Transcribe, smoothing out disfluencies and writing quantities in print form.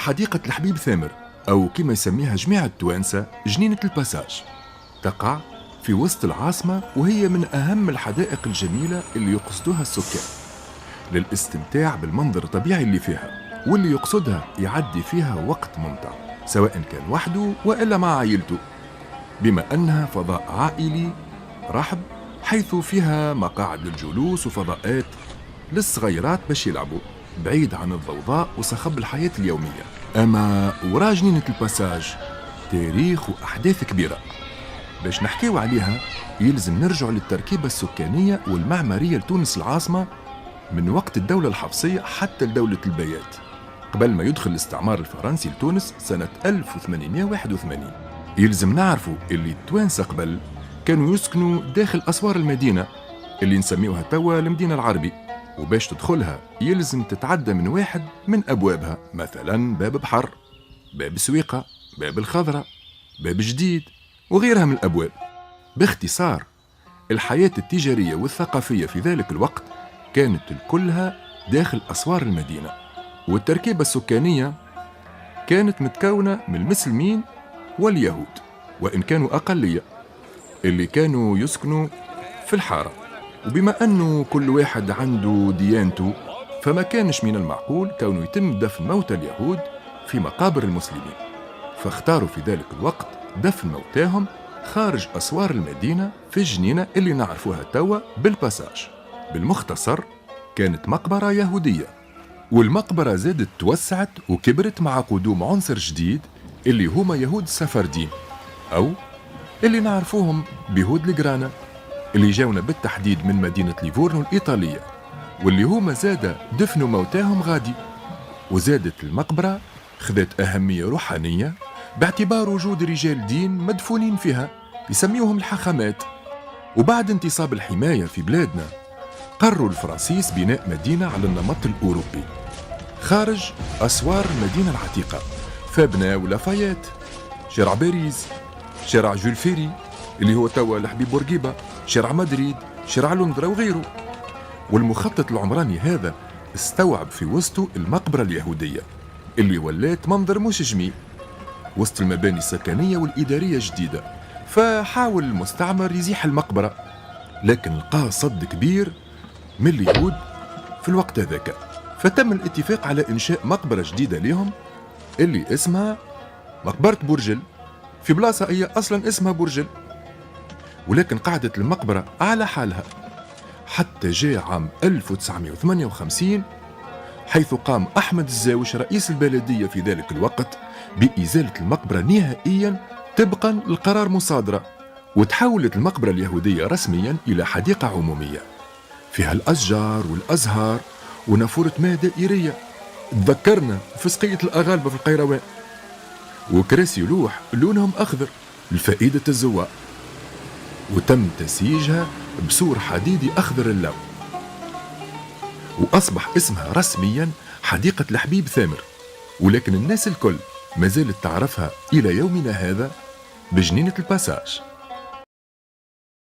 حديقة الحبيب ثامر، أو كما يسميها جميع التوانسة جنينة الباساج. تقع في وسط العاصمة، وهي من أهم الحدائق الجميلة اللي يقصدها السكان للاستمتاع بالمنظر الطبيعي اللي فيها، واللي يقصدها يعدي فيها وقت ممتع سواء كان وحده وإلا مع عائلته، بما أنها فضاء عائلي رحب، حيث فيها مقاعد للجلوس وفضاءات للصغيرات باش يلعبوا بعيد عن الضوضاء وصخب الحياة اليومية. أما ورا جنينة الباساج تاريخ وأحداث كبيرة باش نحكيو عليها يلزم نرجع للتركيبة السكانية والمعمارية لتونس العاصمة من وقت الدولة الحفصية حتى لدولة البيات، قبل ما يدخل الاستعمار الفرنسي لتونس سنة 1881. يلزم نعرفوا اللي التوانسة قبل كانوا يسكنوا داخل أسوار المدينة اللي نسميوها توا المدينة العربي، وباش تدخلها يلزم تتعدى من واحد من أبوابها، مثلا باب بحر، باب سويقة، باب الخضرة، باب جديد وغيرها من الأبواب. باختصار الحياة التجارية والثقافية في ذلك الوقت كانت كلها داخل أسوار المدينة، والتركيبة السكانية كانت متكونة من المسلمين واليهود، وإن كانوا أقلية اللي كانوا يسكنوا في الحارة. وبما أنه كل واحد عنده ديانته، فما كانش من المعقول كونه يتم دفن موتى اليهود في مقابر المسلمين، فاختاروا في ذلك الوقت دفن موتاهم خارج أسوار المدينة في الجنينة اللي نعرفوها توا بالباساج. بالمختصر كانت مقبرة يهودية، والمقبرة زادت توسعت وكبرت مع قدوم عنصر جديد اللي هما يهود السفردين، أو اللي نعرفوهم بيهود الجرانا، اللي جاونا بالتحديد من مدينة ليفورنو الإيطالية، واللي هما زاد دفنوا موتاهم غادي. وزادت المقبرة خذت أهمية روحانية باعتبار وجود رجال دين مدفونين فيها يسميوهم الحاخامات. وبعد انتصاب الحماية في بلادنا قرروا الفرنسيس بناء مدينة على النمط الأوروبي خارج أسوار المدينة العتيقة، فبناو لافايات، شارع باريس، شارع جول فيري اللي هو توا الحبيب بورقيبة، شارع مدريد، شارع لندرا وغيره. والمخطط العمراني هذا استوعب في وسطه المقبرة اليهودية اللي ولات منظر مش جميل وسط المباني السكنية والإدارية الجديدة، فحاول المستعمر يزيح المقبرة، لكن لقاه صد كبير من اليهود في الوقت هذاك، فتم الاتفاق على إنشاء مقبرة جديدة لهم اللي اسمها مقبرة بورجل، في بلاصة هي أصلا اسمها بورجل، ولكن قعدت المقبرة على حالها حتى جاء عام 1958 حيث قام أحمد الزاوش رئيس البلدية في ذلك الوقت بإزالة المقبرة نهائيا طبقا للقرار مصادرة، وتحولت المقبرة اليهودية رسميا إلى حديقة عمومية فيها الأشجار والأزهار ونافورة ماء دائرية تذكرنا في سقية الأغالبة في القيروان، وكراسي لوح لونهم أخضر لفائدة الزوار، وتم تسييجها بسور حديدي أخضر اللون، وأصبح اسمها رسميا حديقة الحبيب ثامر. ولكن الناس الكل ما زالت تعرفها إلى يومنا هذا بجنينة الباساج.